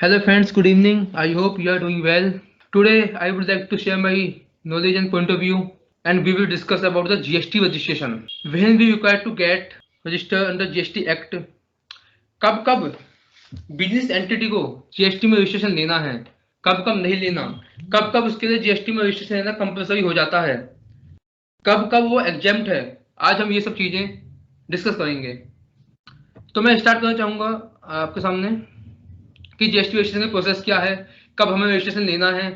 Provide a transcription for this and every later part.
Hello friends, good evening. I hope you are doing well. Today I would like to share my knowledge and point of view, and we will discuss about the GST registration. When we require to get register under GST Act, कब कब business entity को GST में registration लेना है, कब कब नहीं लेना, कब कब उसके लिए जीएसटी में रजिस्ट्रेशन लेना कंपलसरी हो जाता है, कब कब वो एग्जेम्प्ट है। आज हम ये सब चीजें डिस्कस करेंगे। तो मैं स्टार्ट करना चाहूंगा आपके सामने कि जीएसटी रजिस्ट्रेशन का प्रोसेस क्या है, कब हमें रजिस्ट्रेशन लेना है,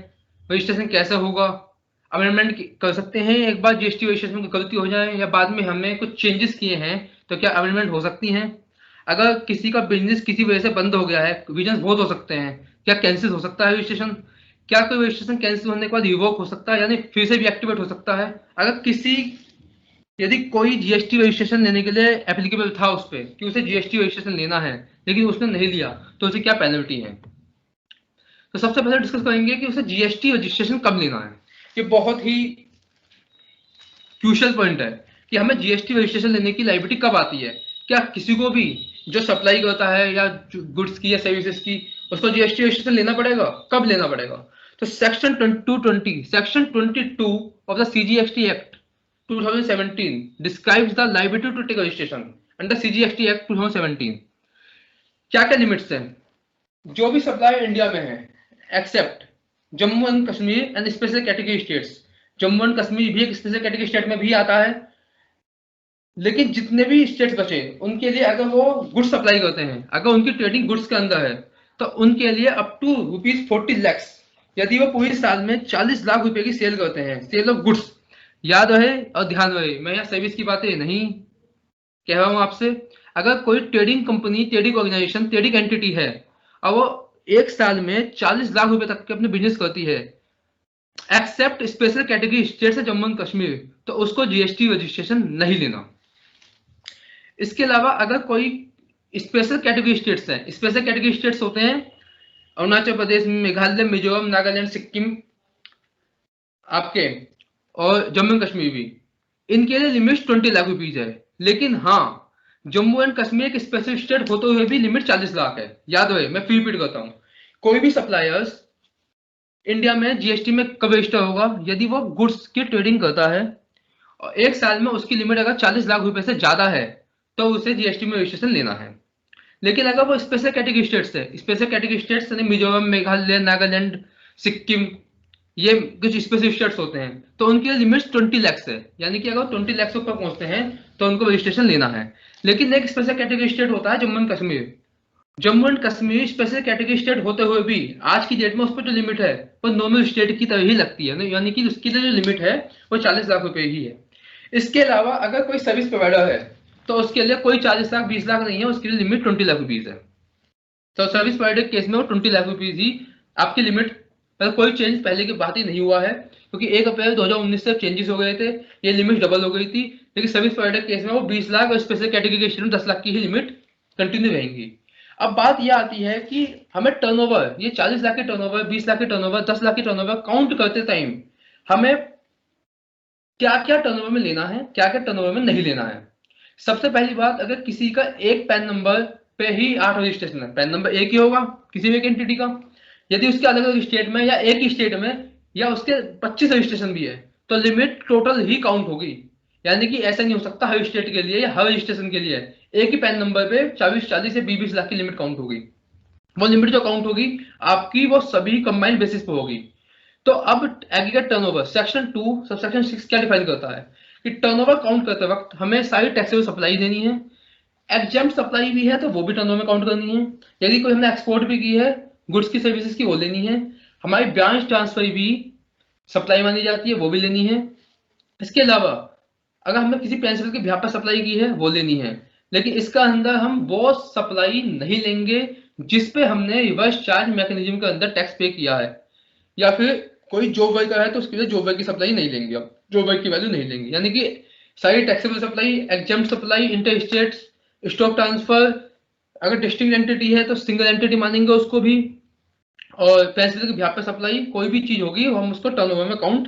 रजिस्ट्रेशन कैसे होगा, अमेंडमेंट कर सकते हैं एक बार जीएसटी रजिस्ट्रेशन में गलती हो जाए या बाद में हमें कुछ चेंजेस किए हैं तो क्या अमेंडमेंट हो सकती हैं। अगर किसी का बिजनेस किसी वजह से बंद हो गया है, रीजन बहुत हो सकते हैं, क्या कैंसिल हो सकता है रजिस्ट्रेशन, क्या कोई रजिस्ट्रेशन कैंसिल होने के बाद रिवोक हो सकता है यानी फिर से भी एक्टिवेट हो सकता है। अगर किसी यदि कोई जीएसटी रजिस्ट्रेशन लेने के लिए एप्लीकेबल था उस पर कि उसे जीएसटी रजिस्ट्रेशन लेना है लेकिन उसने नहीं लिया तो उसे क्या पेनल्टी है। तो सबसे पहले डिस्कस करेंगे कि उसे जीएसटी रजिस्ट्रेशन कब लेना है। ये बहुत ही क्रूशियल पॉइंट है कि हमें जीएसटी रजिस्ट्रेशन लेने की लायबिलिटी कब आती है। क्या किसी को भी जो सप्लाई करता है या गुड्स की या सर्विसेज की उसको जीएसटी रजिस्ट्रेशन लेना पड़ेगा, कब लेना पड़ेगा। तो section 22 of the CGST act 2017 describes the liability to take registration under CGST Act 2017। क्या क्या लिमिट्स हैं। जो भी सप्लाई इंडिया में है except Jammu and Kashmir and special category states, Jammu and Kashmir भी एक स्पेशल कैटेगरी स्टेट में भी आता है, लेकिन जितने भी स्टेट्स बचे उनके लिए अगर वो गुड्स सप्लाई करते हैं, अगर उनकी ट्रेडिंग गुड्स के अंदर है तो उनके लिए अप टू ₹40 लाख, यदि वो पूरे साल में 40 लाख रुपए की सेल करते हैं, सेल ऑफ गुड्स। याद रहे और ध्यान रहे, मैं यहाँ सर्विस की बातें नहीं कह रहा हूँ आपसे। अगर कोई trading company, trading organisation, trading entity है और वो एक साल में 40 लाख रुपए तक के अपने बिजनेस करती है एक्सेप्ट स्पेशल कैटेगरी स्टेट से जम्मू एंड कश्मीर, तो उसको जीएसटी रजिस्ट्रेशन नहीं लेना। इसके अलावा अगर कोई स्पेशल कैटेगरी स्टेट्स हैं, स्पेशल कैटेगरी स्टेट्स होते हैं अरुणाचल प्रदेश, मेघालय, मिजोरम, नागालैंड, सिक्किम आपके और जम्मू एंड कश्मीर भी, इनके लिए लिमिट 20 लाख रुपीज है। लेकिन हाँ, जम्मू एंड कश्मीर एक स्पेशल स्टेट होते हुए भी लिमिट 40 लाख है। याद रहे, मैं फिर रिपीट करता हूँ, कोई भी सप्लायर्स इंडिया में जीएसटी में कब रजिस्टर होगा यदि वो गुड्स की ट्रेडिंग करता है और एक साल में उसकी लिमिट अगर 40 लाख रुपए से ज्यादा है तो उसे जीएसटी में रजिस्ट्रेशन लेना है। लेकिन अगर वो स्पेशल कैटेगरी स्टेट्स है, स्पेशल कैटेगरी स्टेट्स यानी मिजोरम, मेघालय, नागालैंड, सिक्किम, ये कुछ स्पेसिफिक स्टेट्स होते हैं, तो उनकी लिमिट 20 लाख है, यानी कि अगर 20 लाख से ऊपर पहुंचते हैं तो उनको रजिस्ट्रेशन लेना है। लेकिन एक स्पेशल कैटेगरी स्टेट होता है Jammu and Kashmir, Jammu and Kashmir special category state होते हुए भी आज की डेट में उस पर जो लिमिट है वो नॉर्मल स्टेट की तरह ही लगती है, यानी कि उसकी जो लिमिट है वो 40 लाख रुपए ही है। इसके अलावा अगर कोई सर्विस प्रोवाइडर है तो उसके लिए कोई 40 लाख 20 लाख नहीं है, उसके लिए लिमिट 20 लाख रुपीज है। तो सर्विस प्रोवाइडर केस में वो 20 लाख रुपीज ही आपकी लिमिट, पर कोई चेंज पहले की बात ही नहीं हुआ है क्योंकि 1 अप्रैल 2019 से चेंजेस हो गए थे, ये लिमिट डबल हो गई थी। लेकिन सर्विस प्रोवाइडर केस में वो 20 लाख और स्पेशल कैटेगरी के स्टूडेंट 10 लाख की ही लिमिट कंटिन्यू रहेंगी। अब बात यह आती है कि हमें टर्नओवर, ये 40 लाख के टर्नओवर, 20 लाख के टर्नओवर, 10 लाख के टर्नओवर काउंट करते टाइम हमें क्या क्या टर्नओवर में लेना है, क्या क्या टर्नओवर में नहीं लेना है। सबसे पहली बात, अगर किसी का एक पैन नंबर पे ही 8 रजिस्ट्रेशन है, पैन नंबर एक ही होगा किसी भी एक एंटिटी का, यदि उसके अलग अलग स्टेट में या एक ही स्टेट में या उसके 25 रजिस्ट्रेशन भी है तो लिमिट टोटल ही काउंट होगी। यानी कि ऐसा नहीं हो सकता हर स्टेट के लिए या हर रजिस्ट्रेशन के लिए एक ही पैन नंबर पे 40 से 20 लाख की लिमिट काउंट होगी। वो लिमिट जो काउंट होगी आपकी वो सभी कंबाइंड बेसिस पे होगी। तो अब एग्रीगेट टर्नओवर सेक्शन 2 सबसेक्शन 6 क्या डिफाइन करता है कि टर्नओवर काउंट करते वक्त हमें सारी टैक्सेबल सप्लाई देनी है, एग्जेम्प्ट सप्लाई भी है तो वो भी टर्नओवर में काउंट करनी है, यदि कोई हमने एक्सपोर्ट भी की है गुड्स की सर्विसेज की वो लेनी है, हमारी ब्रांच ट्रांसफर भी सप्लाई मानी जाती है वो भी लेनी है। इसके अलावा अगर हमने किसी प्रिंसिपल के बिहाफ पर सप्लाई की है वो लेनी है। लेकिन इसका अंदर हम वो सप्लाई नहीं लेंगे जिसपे हमने रिवर्स चार्ज मैकेनिज्म के अंदर टैक्स पे किया है, या फिर कोई जॉब वर्कर है तो उसके लिए जॉब वर्क की सप्लाई नहीं लेंगे, अब जॉब वर्क की वैल्यू नहीं लेंगे। यानी कि सारी taxable supply, exempt supply, inter states stock transfer, अगर डिस्टिंक्ट एंटिटी है तो सिंगल एंटिटी मानेंगे उसको भी, और प्रिंसिपल के बिहाफ पे सप्लाई कोई भी चीज होगी हम उसको टर्नओवर में काउंट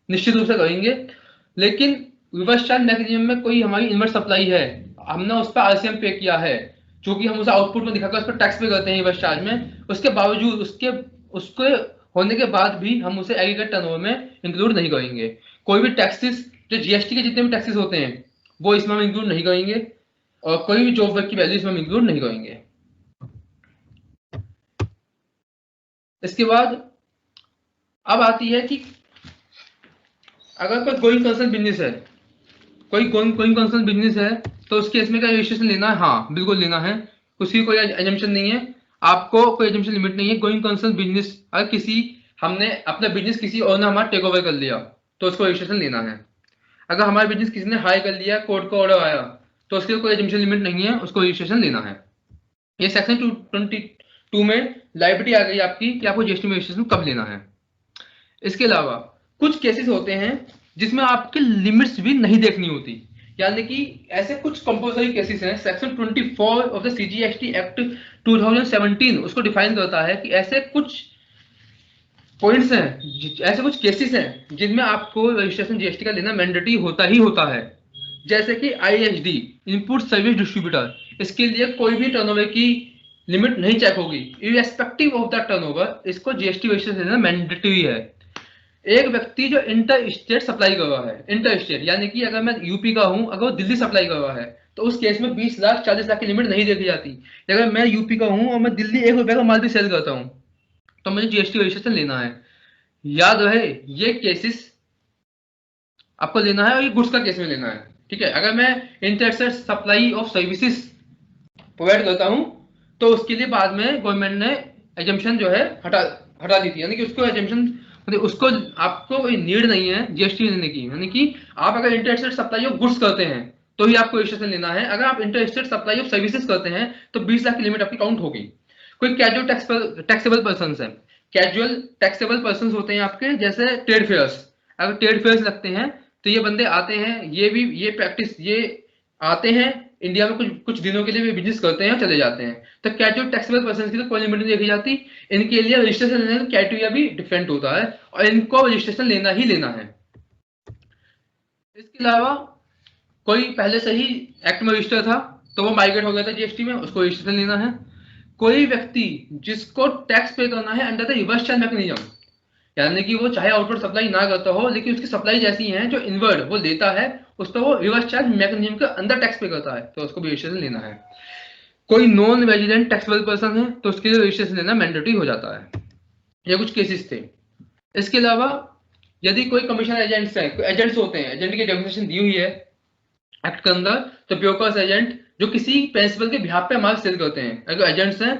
निश्चित रूप से करेंगे। लेकिन रिवर्स चार्ज मैकेनिज्म में कोई हमारी इनवर्स सप्लाई है, हमने उस पर आरसीएम पे किया है चूंकि हम उसे आउटपुट में दिखाकर उस पर टैक्स पे करते हैं रिवर्स चार्ज में, उसके बावजूद उसके होने के बाद भी हम उसे एग्रीगेट टर्नओवर में इंक्लूड नहीं करेंगे। कोई भी टैक्सेस जो जीएसटी के जितने भी टैक्सेस होते हैं वो इसमें हम इंक्लूड नहीं करेंगे, और कोई भी जॉब वर्क की वैल्यू इसमें हम इंक्लूड नहीं करेंगे। इसके बाद अब आती है कि अगर कोई गोइंग कंसर्न बिजनेस है, कोई गोइंग कंसर्न बिजनेस है, तो उस केस में क्या रजिस्ट्रेशन लेना है? हाँ बिल्कुल लेना है, उसकी कोई एजम्पशन नहीं है, आपको कोई एजम्पशन लिमिट नहीं है। गोइंग कंसर्न बिजनेस, अगर किसी हमने अपना बिजनेस किसी और ने हमारा टेक ओवर कर लिया तो उसको रजिस्ट्रेशन लेना है। अगर हमारा बिजनेस किसी ने हाई कर लिया, कोर्ट का ऑर्डर आया, तो उसके कोई एजम्पशन लिमिट नहीं है, उसको रजिस्ट्रेशन लेना है। ये सेक्शन 222 में लायबिलिटी आ गई आपकी कि आपको जीएसटी में रजिस्ट्रेशन कब लेना है। इसके अलावा कुछ केसेस होते हैं जिसमें आपके लिमिट्स भी नहीं देखनी होती, यानी कि ऐसे कुछ कंपल्सरी केसेस हैं। Section 24 of the CGST act 2017 उसको डिफाइन करता है कि ऐसे कुछ पॉइंट्स हैं, ऐसे कुछ केसेस हैं जिनमें आपको रजिस्ट्रेशन जीएसटी का लेना मैंडेटरी होता ही होता है। जैसे कि आईएसडी, इनपुट सर्विस डिस्ट्रीब्यूटर, इसके लिए कोई भी टर्नओवर की लिमिट नहीं चेक होगी, इररेस्पेक्टिव ऑफ द टर्नओवर, इसको जीएसटी रजिस्ट्रेशन लेना मैंडेटरी है। एक व्यक्ति जो इंटर स्टेट सप्लाई कर रहा है, इंटर स्टेट यानी कि अगर मैं यूपी का हूं, अगर वो दिल्ली सप्लाई कर रहा है, तो उस केस में 20 लाख 40 लाख की लिमिट नहीं देखी जाती। अगर मैं यूपी का हूं और मैं दिल्ली 1 रुपए का माल भी सेल करता हूं, तो मुझे जीएसटी रजिस्ट्रेशन लेना है। याद रहे ये केसेस आपको लेना है, और ये गुड्स का केस में लेना है, ठीक है। अगर मैं inter state supply of services provide करता हूं, तो उसके लिए बाद में गवर्नमेंट ने एजम्पशन जो है हटा दी थी, यानी कि उसको एजम्पशन, मतलब उसको आपको कोई नीड नहीं है जीएसटी लेने की। यानी कि आप अगर inter state supply of goods करते हैं तो ही आपको रजिस्ट्रेशन लेना है। अगर आप inter state supply of services करते हैं तो 20 लाख की लिमिट आपकी काउंट होगी। कोई कैजुअल टैक्सेबल पर्सन है, कैजुअल टैक्सेबल पर्सन होते हैं आपके, जैसे ट्रेड फेयर्स। अगर ट्रेड फेयर्स लगते हैं तो ये बंदे आते हैं, ये प्रैक्टिस, ये आते हैं इंडिया में, कुछ कुछ दिनों के लिए भी बिजनेस करते हैं, चले जाते हैं। तो कैजुअल टैक्सेबल पर्सन की तो कोई लिमिट नहीं देखी जाती, इनके लिए रजिस्ट्रेशन लेने का क्राइटेरिया भी डिफरेंट होता है, और इनको रजिस्ट्रेशन लेना ही लेना है। इसके अलावा कोई पहले से ही एक्ट में रजिस्टर था तो वो माइग्रेट हो गया था जीएसटी में, उसको रजिस्ट्रेशन लेना है। कोई व्यक्ति जिसको टैक्स पे करना है under the reverse charge mechanism, यानी कि वो चाहे आउटवर्ड सप्लाई ना करता हो, लेकिन उसकी सप्लाई जैसी है जो इनवर्ड वो लेता है, उस पर वो रिवर्स चार्ज मैकेनिज्म के अंदर टैक्स पे करता है, तो उसको भी रजिस्ट्रेशन लेना है। कोई नॉन रेजिडेंट टैक्सेबल पर्सन है तो उसके लिए रजिस्ट्रेशन लेना मैंडेटरी हो जाता है। ये कुछ केसेस थे। इसके अलावा यदि कोई कमीशन एजेंट्स है, एजेंट्स होते हैं, एजेंट की डेफिनेशन दी हुई है एक्ट के अंदर, तो ब्रोकर्स एजेंट जो किसी प्रिंसिपल के बिहाफ पे माल सेल करते हैं, अगर एजेंट्स हैं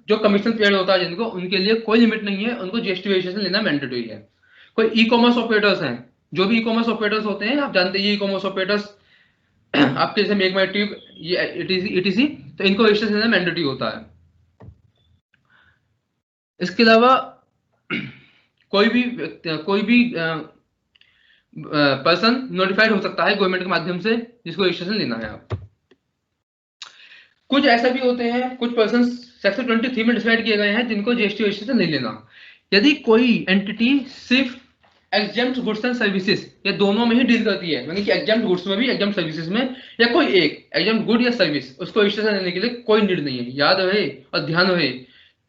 जो कमीशन पेड होता है जिनको, उनके लिए कोई लिमिट नहीं है, उनको जीएसटी रजिस्ट्रेशन लेना मैंडेटरी है। कोई ई कॉमर्स ऑपरेटर्स हैं, जो भी ई कॉमर्स ऑपरेटर्स होते हैं, आप जानते हैं ई कॉमर्स ऑपरेटर्स आपके जैसे मेक माई ट्रिप, ये इटीसी, तो इनको रजिस्ट्रेशन लेना मैंडेटरी होता है। इसके अलावा कोई भी पर्सन नोटिफाइड हो सकता है गवर्नमेंट के माध्यम से जिसको रजिस्ट्रेशन लेना है। आप कुछ ऐसा भी होते हैं, कुछ पर्सन सेक्शन 23 में डिसाइड किए गए हैं जिनको जीएसटी रजिस्ट्रेशन नहीं लेना। यदि कोई एंटिटी सिर्फ एग्जेम्प्ट गुड्स एंड सर्विसेज या दोनों में ही डील करती है, यानी कि एग्जेम्प्ट गुड्स में भी एग्जेम्प्ट सर्विसेज में, या कोई एक एग्जेम्प्ट गुड या सर्विस, उसको रजिस्ट्रेशन लेने के लिए कोई नीड नहीं है। याद रहे और ध्यान रहे,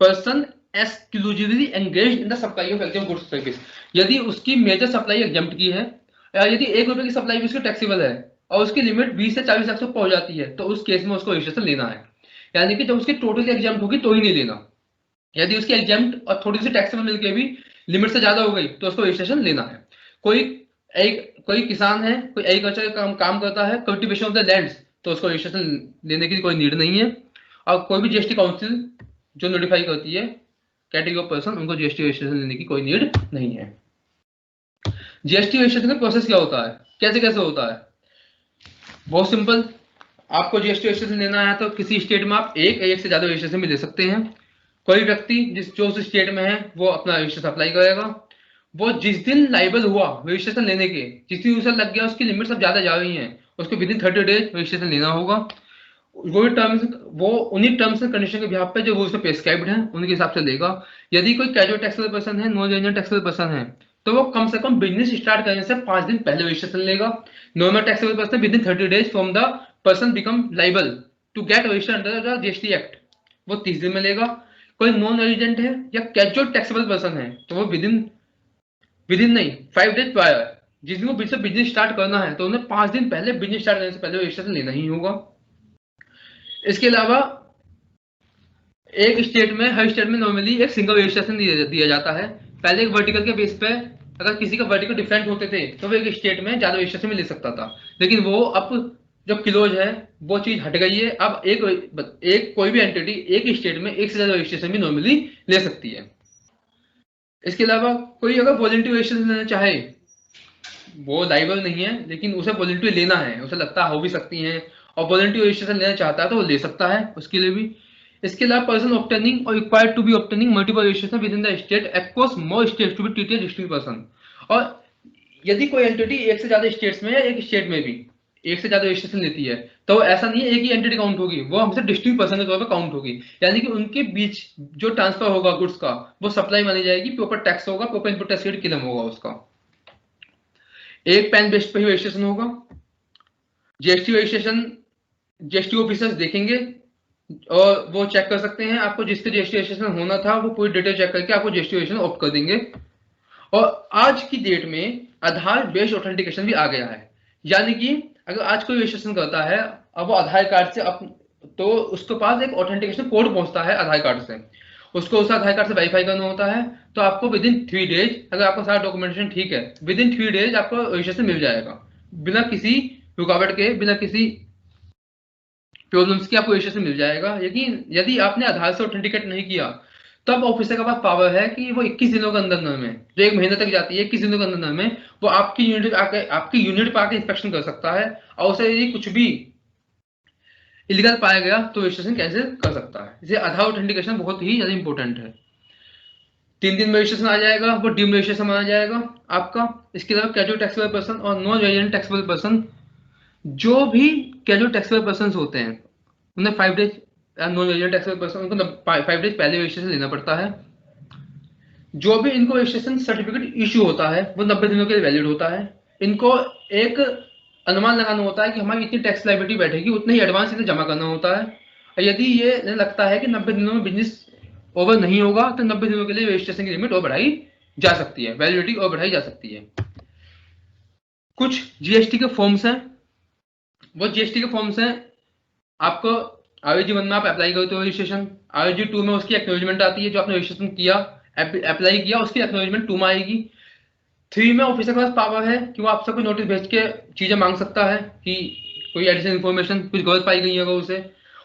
person exclusively engaged in the supply of exempt goods service, यदि उसकी मेजर सप्लाई एग्जेम्प्ट की है, या यदि 1 रुपए की सप्लाई भी उसकी टैक्सेबल है और उसकी लिमिट 20 से 40 लाख तक पहुंच जाती है, तो उस केस में उसको रजिस्ट्रेशन लेना है। यानी कि जब उसकी टोटली एग्जाम्प्ट होगी तो ही नहीं लेना। यदि उसकी एग्जाम्प्ट और थोड़ी सी टैक्स में मिलकर भी लिमिट से ज्यादा हो गई तो उसको रजिस्ट्रेशन लेना है। कोई किसान है, कोई एग्रीकल्चर का काम करता है, कल्टीवेशन ऑफ द लैंड्स, तो उसको रजिस्ट्रेशन लेने की कोई नीड नहीं है। और कोई भी जीएसटी काउंसिल जो नोटिफाई करती है कैटेगरी ऑफ पर्सन, उनको जीएसटी रजिस्ट्रेशन लेने की कोई नीड नहीं है। जीएसटी रजिस्ट्रेशन का प्रोसेस क्या होता है, कैसे कैसे होता है? बहुत सिंपल, आपको जीएसटी रजिस्ट्रेशन लेना है तो किसी स्टेट में आप एक से ज्यादा रजिस्ट्रेशन भी ले सकते हैं। कोई व्यक्ति जो उस स्टेट में है वो अपना रजिस्ट्रेशन अप्लाई करेगा, वो जिस दिन लाइबल हुआ रजिस्ट्रेशन लेने के, जिस दिन उसे लग गया उसकी लिमिट सब ज्यादा जा रही है, उसको विद इन 30 डेज रजिस्ट्रेशन लेना होगा। वो उन्हीं टर्म्स एंड कंडीशन के बिहाफ पे जो रूल्स में प्रेस्क्राइब्ड है उनके हिसाब से लेगा। यदि कोई कैजुअल टैक्सेबल पर्सन है, नॉन रेजिडेंट टैक्सेबल पर्सन है, तो वो कम से कम बिजनेस स्टार्ट करने से 5 दिन पहले रजिस्ट्रेशन लेगा। Normal taxable person within 30 days from the person become liable to get registered under the GST act वो 30 दिन में लेगा। कोई नॉन रेजिडेंट है या कैजुअल टैक्सेबल पर्सन है तो वो विद इन नहीं 5 डेज प्रायर, जिस दिन को बिजनेस स्टार्ट करना है तो उन्हें 5 दिन पहले बिजनेस स्टार्ट करने से पहले रजिस्ट्रेशन लेना ही होगा। इसके अलावा एक स्टेट में, हर स्टेट में नॉर्मली एक सिंगल रजिस्ट्रेशन दिया जाता है। पहले एक वर्टिकल के बेस पे अगर किसी का वर्टिकल डिफरेंट होते थे तो वो एक स्टेट में ज्यादा रजिस्ट्रेशन में ले सकता था, लेकिन वो अब जो क्लोज है वो चीज हट गई है। अब एक कोई भी एंटिटी एक स्टेट में एक से ज्यादा रजिस्ट्रेशन भी नॉर्मली ले सकती है। इसके अलावा कोई अगर वॉलंटरी रजिस्ट्रेशन लेना चाहे, वो लाइबल नहीं है लेकिन उसे वॉलंटरी लेना है, उसे लगता हो भी सकती है और वॉलंटरी रजिस्ट्रेशन लेना चाहता है तो वो ले सकता है, उसके लिए भी। इसके अलावा पर्सन ऑब्टेनिंग और required to be obtaining multiple registration within the state across more states to be treated district person. और यदि कोई एंटिटी एक से ज्यादा स्टेट्स में या एक स्टेट में भी एक से ज्यादा रजिस्ट्रेशन लेती है तो ऐसा नहीं है एक ही एंटिटी काउंट होगी, वो हमसे डिस्ट्रिक्ट पर्सन के तौर पर काउंट होगी। यानी कि उनके बीच जो ट्रांसफर होगा गुड्स का वो सप्लाई मानी जाएगी, प्रॉपर टैक्स होगा, proper input tax rate claim होगा उसका। एक पैन बेस्ड पे ही रजिस्ट्रेशन होगा। जीएसटी रजिस्ट्रेशन जीएसटी ऑफिसर्स देखेंगे और वो चेक कर सकते हैं आपको जिसके जीएसटी रजिस्ट्रेशन होना था वो पूरी डिटेल चेक करके आपको जीएसटी रजिस्ट्रेशन ऑप्ट कर देंगे। और आज की डेट में आधार बेस्ड ऑथेंटिकेशन भी आ गया है, यानी कि अगर आज कोई रजिस्ट्रेशन करता है अब वो आधार कार्ड से तो उसके पास एक ऑथेंटिकेशन कोड पहुंचता है आधार कार्ड से, उसको उस आधार कार्ड से वेरीफाई करना होता है। तो आपको विद इन 3 डेज अगर आपका सारा डॉक्यूमेंटेशन ठीक है विद इन 3 डेज आपको रजिस्ट्रेशन मिल जाएगा, बिना किसी रुकावट के, बिना किसी प्रॉब्लम्स की आपको रजिस्ट्रेशन मिल जाएगा। लेकिन यदि आपने आधार से ऑथेंटिकेट नहीं किया तब ऑफिसर के पास पावर है कि वो 21 दिनों के अंदर में, जो 1 महीने तक जाती है, 21 दिनों के अंदर में वो आपकी यूनिट पर आके इंस्पेक्शन कर सकता है और उसे यदि कुछ भी इलीगल पाया गया तो रजिस्ट्रेशन कैंसिल कर सकता है। इसलिए आधार ऑथेंटिकेशन बहुत ही ज्यादा इंपॉर्टेंट है। 3 दिन में रजिस्ट्रेशन आ जाएगा, वो डीम्ड रजिस्ट्रेशन आ जाएगा आपका। इसके अलावा कैजुअल टैक्सेबल पर्सन और नॉन रेजिडेंट टैक्सेबल पर्सन, जो भी कैजुअल टैक्सेबल पर्सन होते हैं उन्हें 5 days, non resident taxable person उनको 5 डेज पहले रजिस्ट्रेशन लेना पड़ता है। जो भी इनको रजिस्ट्रेशन सर्टिफिकेट इश्यू होता है वो 90 दिनों के लिए वैलिड होता है। इनको एक अनुमान लगाना होता है कि हमारी इतनी टैक्स लायबिलिटी बैठेगी, उतने ही एडवांस इन्हें जमा करना होता है। और यदि ये लगता है कि 90 दिनों में बिजनेस ओवर नहीं होगा तो 90 दिनों के लिए रजिस्ट्रेशन की लिमिट और बढ़ाई जा सकती है, वैलिडिटी और बढ़ाई जा सकती है। कुछ जीएसटी के फॉर्म्स हैं, वो जीएसटी के फॉर्म्स हैं आपको आरओजी 1 में आप अप्लाई करते हो रजिस्ट्रेशन, आरओजी 2 में उसकी एक्नॉलेजमेंट आती है, जो आपने रजिस्ट्रेशन किया अप्लाई किया उसकी एक्नॉलेजमेंट 2 में आएगी। 3 में ऑफिसर के पास पावर है कि वो आपसे कोई नोटिस भेज के चीजें मांग सकता है कि कोई एडिशनल इन्फॉर्मेशन कुछ गलत पाई गई होगा उसे।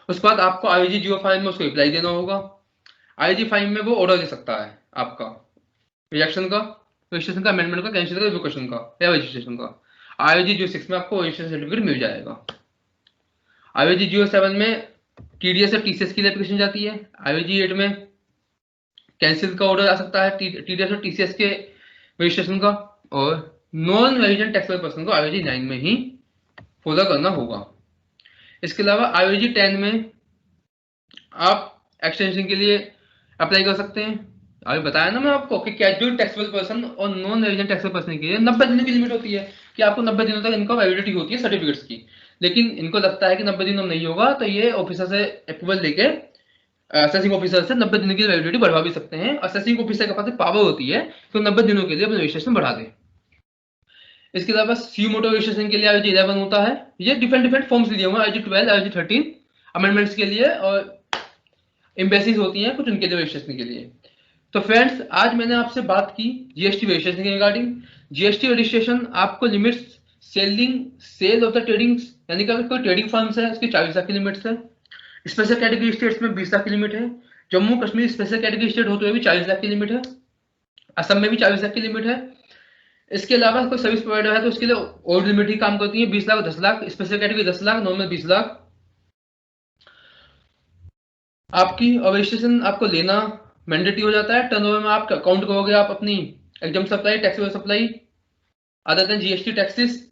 उसके बाद आपको आईजी 0 में उसको रिप्लाई देना होगा। आईजी 5 में वो ऑर्डर दे सकता है आपका रिजेक्शन का, रजिस्ट्रेशन का, अमेंडमेंट का, कैंसिल का, रिवोकेशन का या रजिस्ट्रेशन का। आईजी 06 में आपको रजिस्ट्रेशन सर्टिफिकेट मिल जाएगा। आईजी 07 में टीडीएस और टीसीएस की एप्लीकेशन जाती है। आईजी 8 में कैंसिल का ऑर्डर आ सकता है टीडीएस और टीसीएस के रजिस्ट्रेशन का। और नॉन रेजिडेंट टैक्सेबल पर्सन को आईजी 9 में ही फॉलो करना होगा। इसके अलावा आईजी 10 में आप एक्सटेंशन के लिए अप्लाई कर सकते हैं। अभी बताया ना मैं आपको कि कैजुअल टैक्सेबल पर्सन और नॉन रेजिडेंट टैक्सेबल पर्सन के लिए 90 दिनों की लिमिट होती है कि आपको 90 दिनों तक इनका वैलिडिटी होती है सर्टिफिकेट्स की। लेकिन इनको लगता है कि 90 दिनों में नहीं होगा तो ये ऑफिसर से अप्रूवल लेके असेसिंग ऑफिसर से 90 दिनों की वैलिडिटी बढ़वा भी सकते हैं। असेसिंग ऑफिसर के पास पावर होती है तो 90 दिनों के लिए अपना रजिस्ट्रेशन बढ़ा दे। इसके अलावा सीयू मोटो रजिस्ट्रेशन के लिए आईजी 11 होता है। ये डिफरेंट फॉर्म्स दिए हुए हैं, आईजी 12, आईजी 13 अमेंडमेंट्स के लिए और एम्बेसीज होती हैं कुछ उनके लिए रजिस्ट्रेशन के लिए। तो फ्रेंड्स आज मैंने आपसे बात की जीएसटी रजिस्ट्रेशन के रिगार्डिंग। जीएसटी रजिस्ट्रेशन आपको limits sale of the trading, यानी कि कोई ट्रेडिंग फर्म्स है उसकी 40 लाख की लिमिट्स है। स्पेशल कैटेगरी स्टेट्स में 20 लाख की लिमिट है। Jammu Kashmir special category state होते हुए भी 40 लाख की लिमिट है। असम में भी 40 लाख की लिमिट है। इसके अलावा कोई सर्विस प्रोवाइडर है तो उसके लिए और लिमिट ही काम करती है, 20 lakh, 10 lakh, special category 10 lakh, normal 20 lakh. आपकी रजिस्ट्रेशन आपको लेना मैंडेटरी हो जाता है। टर्नओवर में आप काउंट करोगे आप अपनी exam supply, taxable supply, other than GST taxes,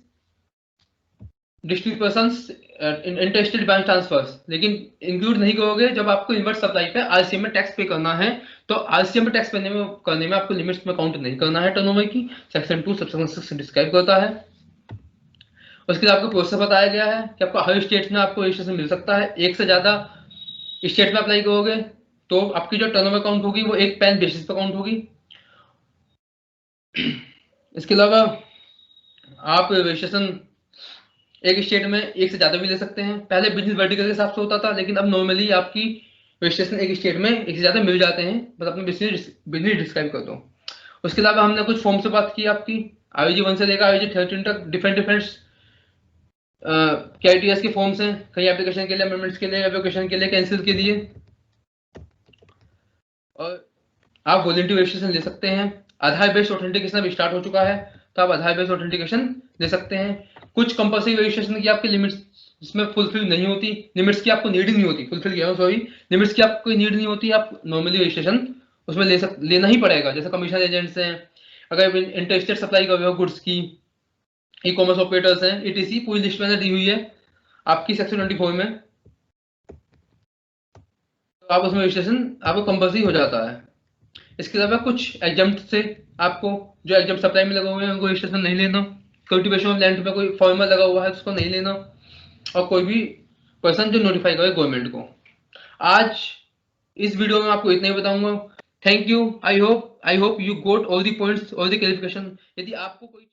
district persons, interstate bank transfers, लेकिन इंक्लूड नहीं करोगे जब आपको इनवर्ट सप्लाई पे आरसीएम में टैक्स पे करना है। तो आरसीएम में टैक्स करने में आपको लिमिट्स में काउंट नहीं करना है टर्नओवर की। सेक्शन 2 सबसेक्शन 6 डिस्क्राइब करता है। उसके लिए आपको प्रोसेस बताया गया है कि आपको हर स्टेट में आपको रजिस्ट्रेशन मिल सकता है। एक से ज़्यादा स्टेट में अप्लाई करोगे तो आपकी जो टर्नओवर काउंट होगी वो एक पैन बेसिस पर काउंट होगी। इसके अलावा आप रजिस्ट्रेशन एक स्टेट में एक से ज़्यादा भी ले सकते हैं। पहले बिजनेस वर्टिकल के हिसाब से होता था, लेकिन अब नॉर्मली आपकी रजिस्ट्रेशन एक स्टेट में एक से ज़्यादा मिल जाते हैं। बस अपने बिजनेस डिस्क्राइब कर दो। उसके अलावा हमने कुछ फॉर्म से बात की आपकी IOG 1 से लेकर IOG 13 तक डिफरेंट KITS के फॉर्म्स हैं, कई एप्लीकेशन के लिए, अमेंडमेंट्स के लिए, एप्लीकेशन के लिए, कैंसिल के लिए। और आप वॉलंटरी रजिस्ट्रेशन ले सकते हैं। आधार बेस्ड ऑथेंटिकेशन अब स्टार्ट हो चुका है, तो आप आधार बेस्ड ऑथेंटिकेशन ले सकते हैं। कुछ कंपल्सरी रजिस्ट्रेशन की आपकी लिमिट्स इसमें फुलफिल नहीं होती, लिमिट्स की आपको नीड नहीं होती, फुलफिल किया सॉरी, लिमिट्स की आपको नीड नहीं होती। आप नॉर्मली रजिस्ट्रेशन उसमें लेना ही पड़ेगा। जैसे कमीशन एजेंट्स हैं, अगर इंटर स्टेट सप्लाई कर रहे हो गुड्स की, ई कॉमर्स ऑपरेटर्स हैं, ETC पूरी लिस्ट मैंने दी हुई है आपकी सेक्शन 24 में। तो आप उसमें रजिस्ट्रेशन आपको कंपल्सरी हो जाता है। इसके अलावा कुछ एग्जाम्प्ट से आपको जो एग्जाम सप्लाई में लगा हुए हैं उनको रजिस्ट्रेशन नहीं लेना। कल्टीवेशन ऑफ लैंड में कोई फॉर्मर लगा हुआ है उसको नहीं लेना, और कोई भी पर्सन जो नोटिफाई करे गवर्नमेंट को। आज इस वीडियो में आपको इतना ही बताऊंगा। Thank you. I hope you got all the points, all the clarification. यदि आपको कोई